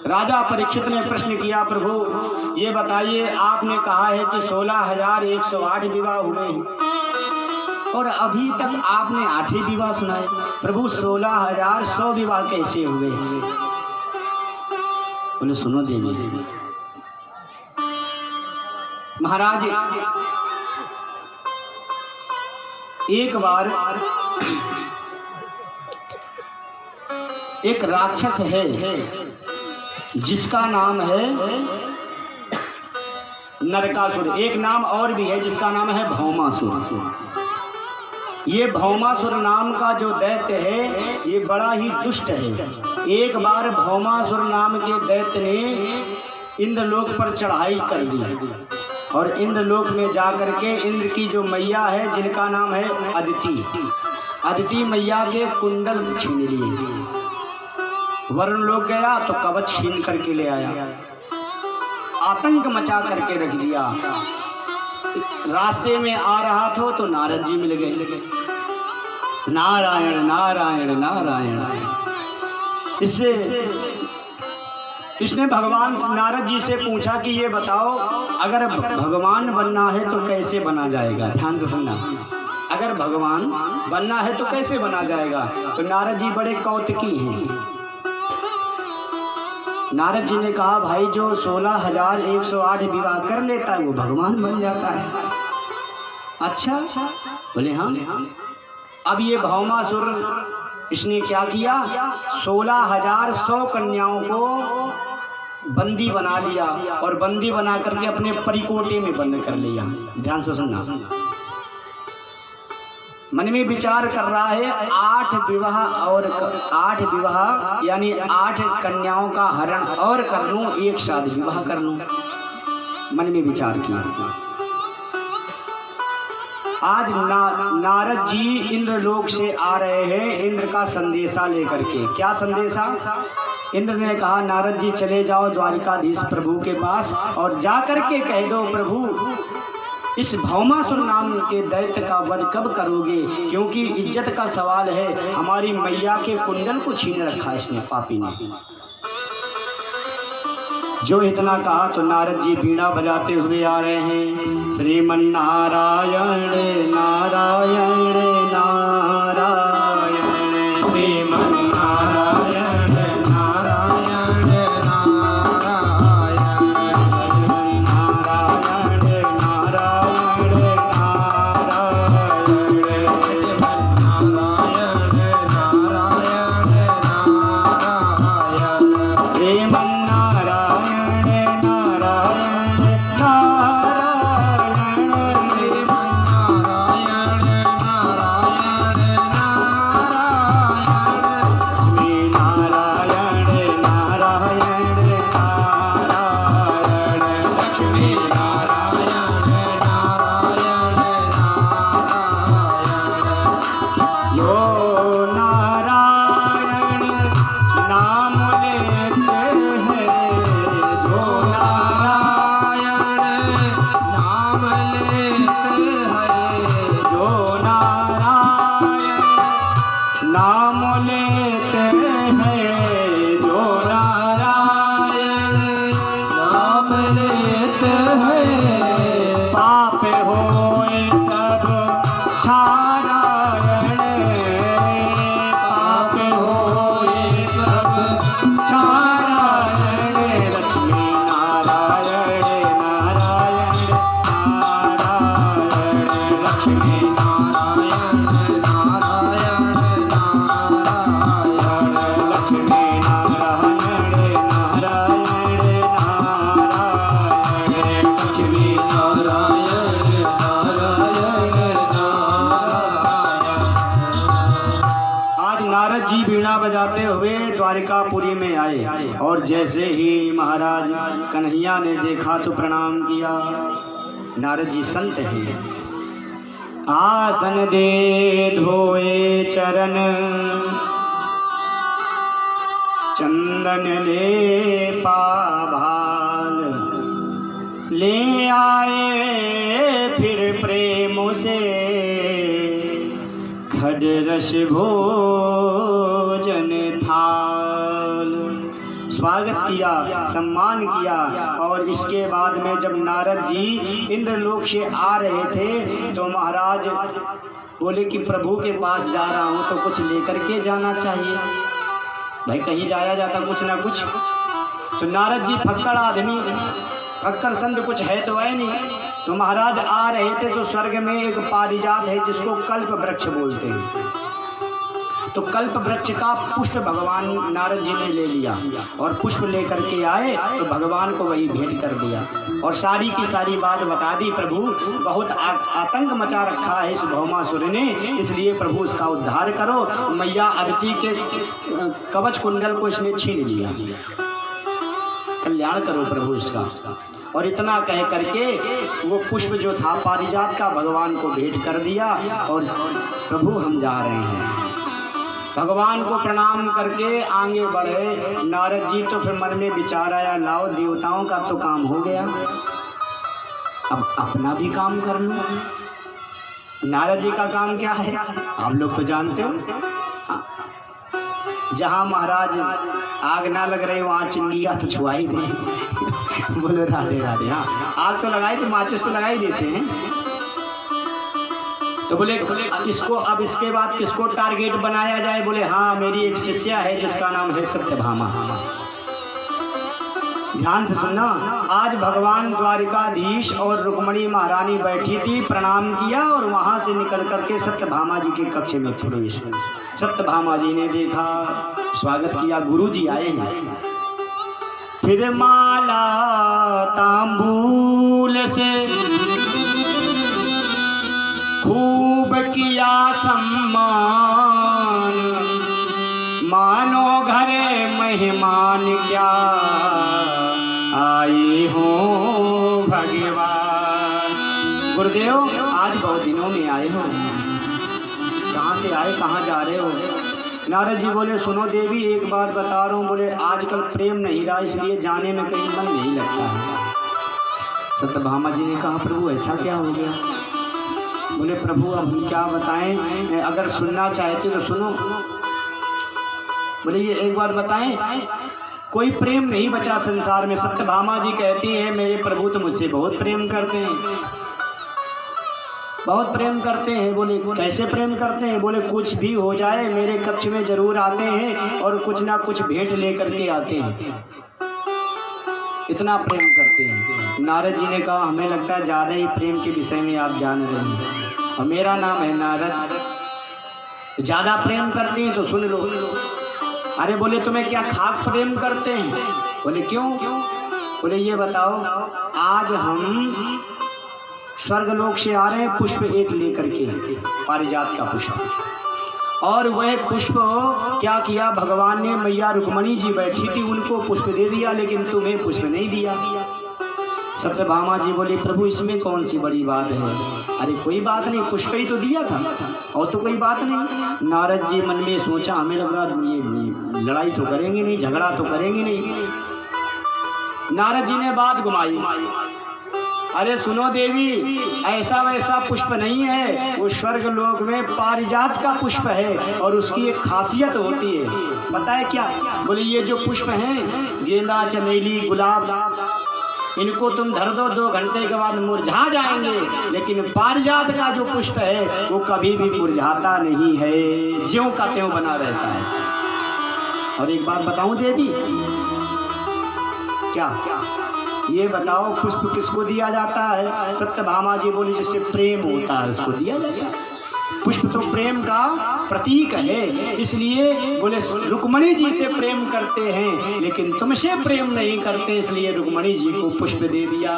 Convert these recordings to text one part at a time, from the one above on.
राजा परीक्षित ने प्रश्न किया, प्रभु ये बताइए, आपने कहा है कि 16,108 विवाह हुए हैं और अभी तक आपने 8 ही विवाह सुनाए। प्रभु 16,100 विवाह कैसे हुए? बोले सुनो देवी महाराज, एक बार एक राक्षस है जिसका नाम है नरकासुर। एक नाम और भी है जिसका नाम है भौमासुर। ये भौमासुर नाम का जो दैत्य है ये बड़ा ही दुष्ट है। एक बार भौमासुर नाम के दैत्य ने इंद्रलोक पर चढ़ाई कर दी और इंद्रलोक में जाकर के इंद्र की जो मैया है जिनका नाम है अदिति मैया के कुंडल छीन लिए। वरुण लोक गया तो कवच छीन करके ले आया, आतंक मचा करके रख दिया। रास्ते में आ रहा था तो नारद जी मिल गए। नारायण नारायण नारायण। इसने भगवान नारद जी से पूछा कि ये बताओ, अगर भगवान बनना है तो कैसे बना जाएगा? ध्यान से सुनना, अगर भगवान बनना है तो कैसे बना जाएगा? तो नारद जी बड़े कौतुकी हैं। नारद जी ने कहा, भाई जो 16,108 विवाह कर लेता है वो भगवान बन जाता है। अच्छा, बोले हाँ। अब ये भौमासुर इसने क्या किया, 16,100 कन्याओं को बंदी बना लिया और बंदी बना करके अपने परिकोटे में बंद कर लिया। ध्यान से सुनना, मन में विचार कर रहा है 8 विवाह यानी 8 कन्याओं का हरण और कर लूं, एक साथ विवाह कर लूं। मन में विचार किया। आज नारद जी इंद्रलोक से आ रहे हैं इंद्र का संदेशा लेकर के। क्या संदेशा? इंद्र ने कहा, नारद जी चले जाओ द्वारिकाधीश प्रभु के पास और जाकर के कह दो, प्रभु इस भौमासुर नाम के दैत्य का वध कब करोगे? क्योंकि इज्जत का सवाल है, हमारी मैया के कुंडल को छीन रखा इसने, पापी ने। जो इतना कहा तो नारद जी बीड़ा बजाते हुए आ रहे हैं। श्रीमन नारायण नारायण नारायण, श्रीमन नारायण नारायण बजाते हुए द्वारिकापुरी में आए और जैसे ही महाराज कन्हैया ने देखा तो प्रणाम किया। नारद जी संत हैं। आसन दे धोए चरण, चंदन ले पाभाल, ले आए फिर प्रेम से खड रस भोजन थाल। स्वागत किया, सम्मान किया। और इसके बाद में जब नारद जी इंद्रलोक से आ रहे थे तो महाराज बोले कि प्रभु के पास जा रहा हूँ तो कुछ लेकर के जाना चाहिए, भाई कहीं जाया जाता कुछ ना कुछ। तो नारद जी फक्कड़ आदमी, फक्कड़ संत कुछ है तो है नहीं। तो महाराज आ रहे थे तो स्वर्ग में एक पारिजात है जिसको कल्प वृक्ष बोलते हैं। तो कल्प वृक्ष का पुष्प भगवान नारद जी ने ले लिया और पुष्प लेकर के आए तो भगवान को वही भेंट कर दिया और सारी की सारी बात बता दी। प्रभु बहुत आतंक मचा रखा है इस भौमासुर ने, इसलिए प्रभु उसका उद्धार करो। मैया अदिति के कवच कुंडल को इसने छीन लिया, कल्याण करो प्रभु इसका। और इतना कह करके वो पुष्प जो था पारिजात का भगवान को भेंट कर दिया और प्रभु हम जा रहे हैं। भगवान को प्रणाम करके आगे बढ़े नारद जी। तो फिर मन में विचार आया, लाओ देवताओं का तो काम हो गया, अब अपना भी काम कर लो। नारद जी का काम क्या है आप लोग तो जानते हो, जहाँ महाराज आग ना लग रही वहाँ चिंगिया तो छुआ ही दे। बोलो राधे राधे। हाँ, आग तो लगाई तो माचिस तो लगा ही देते हैं। तो बोले इसको अब इसके बाद किसको टारगेट बनाया जाए? बोले हाँ, मेरी एक शिष्या है जिसका नाम है सत्यभामा। ध्यान से सुनना। आज भगवान द्वारिकाधीश और रुक्मणी महारानी बैठी थी, प्रणाम किया और वहां से निकल करके सत्यभामा जी के कक्ष में प्रवेश किया। सत्यभामा जी ने देखा, स्वागत किया, गुरु जी आए हैं। फिर माला तांबूल से खूब किया सम्मान, मानो घरे मेहमान क्या आए हो भगवान। गुरुदेव आज बहुत दिनों में आए हो, कहाँ से आए, कहाँ जा रहे हो? नारद जी बोले सुनो देवी, एक बात बता रहा हूँ। बोले आजकल प्रेम नहीं रहा, इसलिए जाने में कहीं मन नहीं लगता है। सत्यभामा जी ने कहा प्रभु ऐसा क्या हो गया? बोले प्रभु अब हम क्या बताएं, अगर सुनना चाहते तो सुनो। बोले ये एक बात बताएं, कोई प्रेम नहीं बचा संसार में। सत्यभामा जी कहती हैं मेरे प्रभु तो मुझसे बहुत प्रेम करते हैं, बहुत प्रेम करते हैं। बोले कैसे प्रेम करते हैं? बोले कुछ भी हो जाए मेरे कक्ष में जरूर आते हैं और कुछ ना कुछ भेंट लेकर के आते हैं, इतना प्रेम करते हैं। नारद जी ने कहा हमें लगता है ज़्यादा ही प्रेम के विषय में आप जान रहे हैं और मेरा नाम है नारद, ज़्यादा प्रेम करते हैं तो सुन लो। अरे बोले तुम्हें क्या खाक प्रेम करते हैं? बोले क्यों? बोले ये बताओ, आज हम स्वर्गलोक से आ रहे हैं पुष्प एक लेकर के, पारिजात का पुष्प, और वह पुष्प क्या किया भगवान ने, मैया रुक्मणी जी बैठी थी उनको पुष्प दे दिया, लेकिन तुम्हें पुष्प नहीं दिया। सत्यभामा जी बोली प्रभु इसमें कौन सी बड़ी बात है? अरे कोई बात नहीं, पुष्प ही तो दिया था और तो कोई बात नहीं। नारद जी मन में सोचा हमें लग रहा ये लड़ाई तो करेंगे नहीं, झगड़ा तो करेंगे नहीं। नारद जी ने बात घुमाई, अरे सुनो देवी ऐसा वैसा पुष्प नहीं है, वो स्वर्ग लोक में पारिजात का पुष्प है और उसकी एक खासियत होती है, पता है क्या? बोले ये जो पुष्प हैं गेंदा चमेली गुलाब, इनको तुम धर दो 2 घंटे के बाद मुरझा जाएंगे, लेकिन पारिजात का जो पुष्प है वो कभी भी मुरझाता नहीं है, ज्यों का त्यों बना रहता है। और एक बात बताऊं देवी, क्या ये बताओ पुष्प किसको दिया जाता है? सत्यभामा जी बोली जिससे प्रेम होता है उसको दिया जाता है। पुष्प तो प्रेम का प्रतीक है, इसलिए बोले रुक्मणी जी से प्रेम करते हैं लेकिन तुमसे प्रेम नहीं करते, इसलिए रुक्मणी जी को पुष्प दे दिया।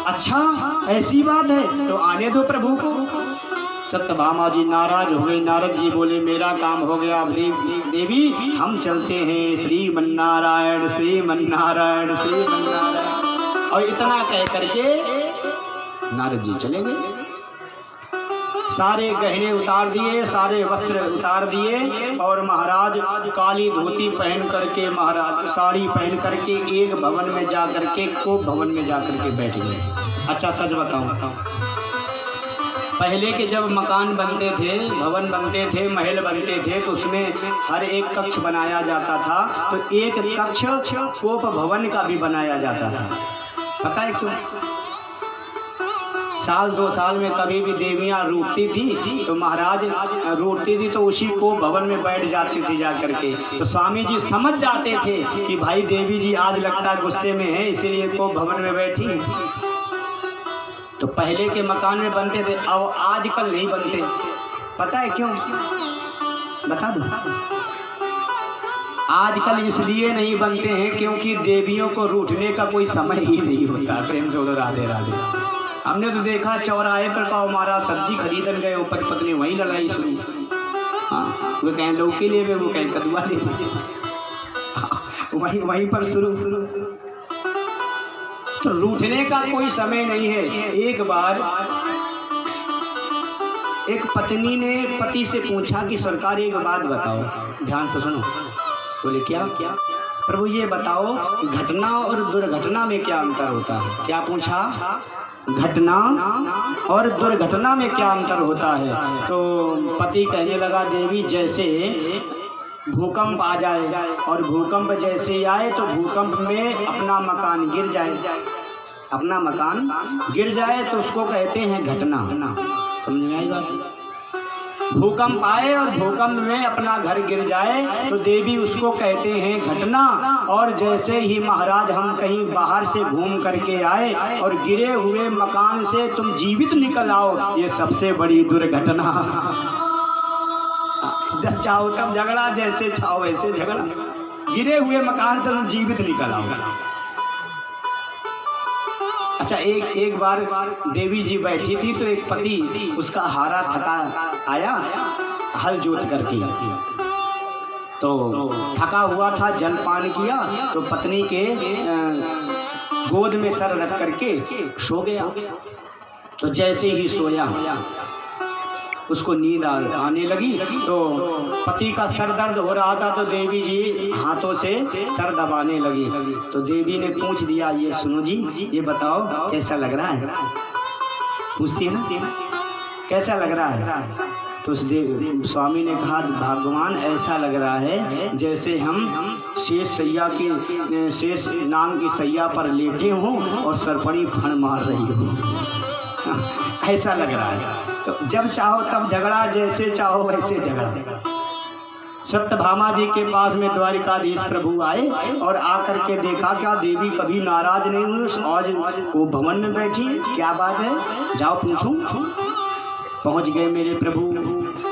अच्छा ऐसी बात है तो आने दो प्रभु को। सत्यभामा जी नाराज हो गई। नारद जी बोले मेरा काम हो गया देवी, हम चलते हैं, श्रीमन्नारायण श्रीमन्नारायण श्रीमन्नारायण। और इतना कह करके नारद जी चले गए। सारे गहने उतार दिए, सारे वस्त्र उतार दिए और महाराज काली धोती पहन करके, महाराज साड़ी पहन करके एक भवन में जा करके, को भवन में जा करके बैठ गए। अच्छा सच बताऊं, पहले के जब मकान बनते थे, भवन बनते थे, महल बनते थे, तो उसमें हर एक कक्ष बनाया जाता था। तो एक कक्ष कोप भवन का भी बनाया जाता था। पता है क्यों? साल 2 साल में कभी भी देवियाँ रूठती थी तो महाराज रूठती थी तो उसी कोप भवन में बैठ जाती थी जा करके। तो स्वामी जी समझ जाते थे कि भाई देवी जी आज लगता गुस्से में है, इसीलिए कोप भवन में बैठी। तो पहले के मकान में बनते थे, अब आजकल नहीं बनते। पता है क्यों? बता दो। आजकल इसलिए नहीं बनते हैं क्योंकि देवियों को रूठने का कोई समय ही नहीं होता। प्रेम से बोलो राधे राधे। हमने तो देखा चौराहे पर पाव मारा, सब्जी खरीदन गए, ऊपर पत्नी वहीं लड़ाई शुरू। हाँ, वो कहें लौकी ले वे, वो कहें कदुआ ले वे, वहीं पर शुरू। तो रूठने का कोई समय नहीं है। एक बार एक पत्नी ने पति से पूछा कि सरकार एक बात बताओ, ध्यान से सुनो। बोले क्या? प्रभु ये बताओ घटना और दुर्घटना में क्या अंतर होता है? क्या पूछा? घटना और दुर्घटना में क्या अंतर होता है? तो पति कहने लगा देवी जैसे भूकंप आ जाए और भूकंप जैसे आए तो भूकंप में अपना मकान गिर जाए, अपना मकान गिर जाए तो उसको कहते हैं घटना। समझ में आई बात? भूकंप आए और भूकंप में अपना घर गिर जाए तो देवी उसको कहते हैं घटना। और जैसे ही महाराज हम कहीं बाहर से घूम करके आए और गिरे हुए मकान से तुम जीवित निकल आओ, ये सबसे बड़ी दुर्घटना। जब चाहो तब झगड़ा, जैसे चाहो वैसे झगड़ा, गिरे हुए मकान से तुम जीवित निकल आओ। अच्छा, एक बार देवी जी बैठी थी तो एक पति उसका हारा थका आया हल जोत करके, तो थका हुआ था, जलपान किया तो पत्नी के गोद में सर रख करके सो गया। तो जैसे ही सोया उसको नींद आने लगी तो पति का सर दर्द हो रहा था तो देवी जी हाथों से सर दबाने लगी। तो देवी ने पूछ दिया, ये सुनो जी, ये बताओ कैसा लग रहा है? पूछती है ना, कैसा लग रहा है? तो उस स्वामी ने कहा भगवान ऐसा लग रहा है जैसे हम शेष सैया की शेष नाग की सैया पर लेटे हों और सरपड़ी फण मार रही हो, ऐसा लग रहा है। तो जब चाहो तब झगड़ा, जैसे चाहो वैसे झगड़ा। सत्यभामा जी के पास में द्वारिकाधीश प्रभु आए और आकर के देखा क्या देवी कभी नाराज नहीं हुई, आज वो भवन में बैठी, क्या बात है, जाओ पूछूं। पहुंच गए मेरे प्रभु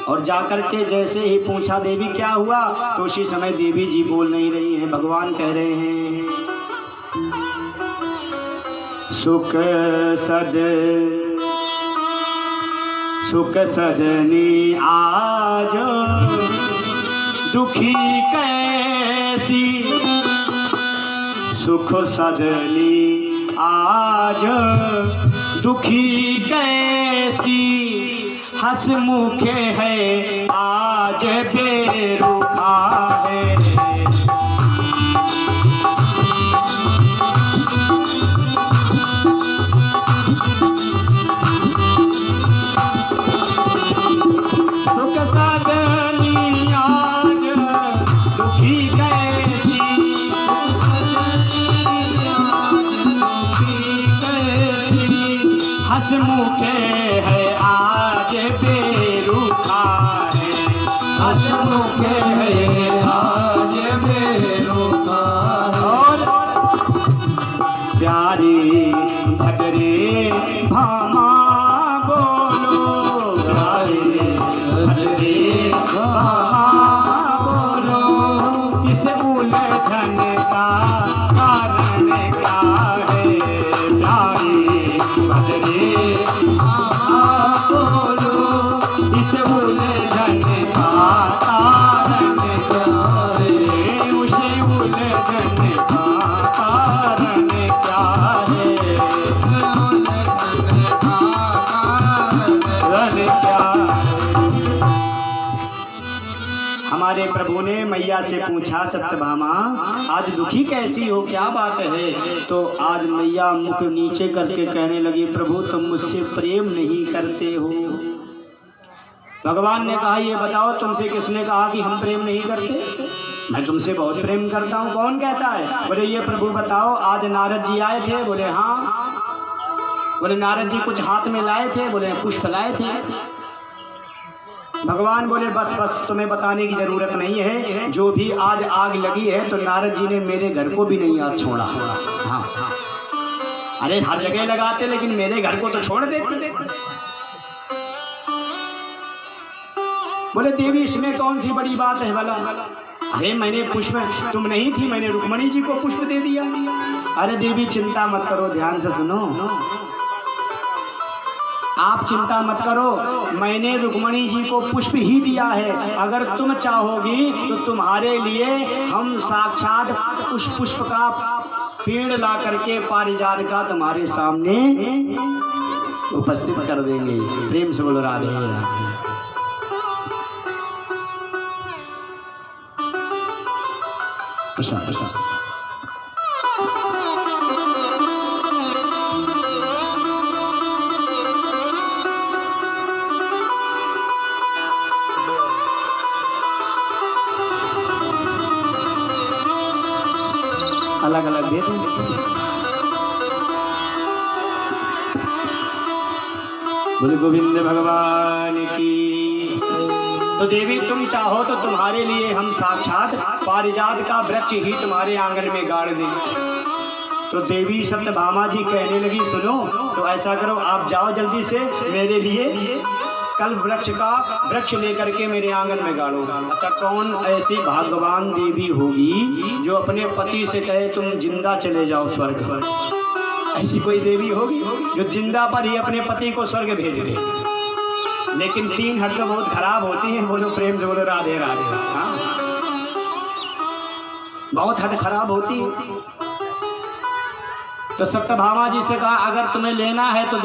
और जाकर के जैसे ही पूछा देवी क्या हुआ, तो उसी समय देवी जी बोल नहीं रही हैं। भगवान कह रहे हैं सुख सदनी आज दुखी कैसी, सुख सदनी आज दुखी कैसी, हंसमुखे है आज बेरुखा है। हंसमुखे है आज बेरुखा है, हंसमुखे है आज बेरुखा है। प्यारी भदरे भामा बोलो, प्यारी भदरे भामा बोलो, इस उलझन का कारण क्या है? प्यारी भदरे बोलो, इस उलझन का कारण क्या है? उसी उलझन का कारण क्या है? उलझन का कारण क्या है? हमारे प्रभु ने मैया मैया से पूछा, सत्यभामा आज दुखी कैसी हो, क्या बात है? तो आज मैया मुख नीचे करके कहने लगी, प्रभु तुम मुझसे प्रेम नहीं करते हो। भगवान ने कहा, ये बताओ तुमसे किसने कहा कि हम प्रेम नहीं करते? मैं तुमसे बहुत प्रेम करता हूँ। कौन कहता है? बोले ये प्रभु बताओ, आज नारद जी आए थे? बोले हाँ। बोले नारद जी कुछ हाथ में लाए थे? बोले पुष्प लाए थे। भगवान बोले बस बस तुम्हें बताने की जरूरत नहीं है, जो भी आज आग लगी है तो नारद जी ने मेरे घर को भी नहीं आज छोड़ा। हाँ अरे हर जगह लगाते लेकिन मेरे घर को तो छोड़ देते। बोले देवी इसमें कौन सी बड़ी बात है भला? अरे मैंने पुष्प, तुम नहीं थी, मैंने रुक्मणी जी को पुष्प दे दिया। अरे देवी चिंता मत करो, ध्यान से सुनो, आप चिंता मत करो, मैंने रुक्मणी जी को पुष्प ही दिया है। अगर तुम चाहोगी तो तुम्हारे लिए हम साक्षात उस पुष्प का पेड़ ला करके पारिजात का तुम्हारे सामने उपस्थित कर देंगे। प्रेम से बोलो राधे राधे। प्रसाद प्रसाद। अलग अलग दे देंगे। बोले गोविंद भगवान की। तो देवी तुम चाहो तो तुम्हारे लिए हम साक्षात पारिजात का वृक्ष ही तुम्हारे आंगन में गाड़ दें। तो देवी सत्यभामा जी कहने लगी, सुनो तो ऐसा करो, आप जाओ जल्दी से मेरे लिए कल वृक्ष लेकर के मेरे आंगन में गाड़ो। अच्छा कौन ऐसी भाग्यवान देवी होगी जो अपने पति से कहे तुम जिंदा चले जाओ स्वर्ग पर? ऐसी कोई देवी होगी जो जिंदा पर ही अपने पति को स्वर्ग भेज दे? लेकिन 3 हट तो बहुत खराब होती हैं। बोलो प्रेम से बोलो राधे राधे। हाँ बहुत हट खराब होती है। तो सत्यभामा जी से कहा अगर तुम्हें लेना है तो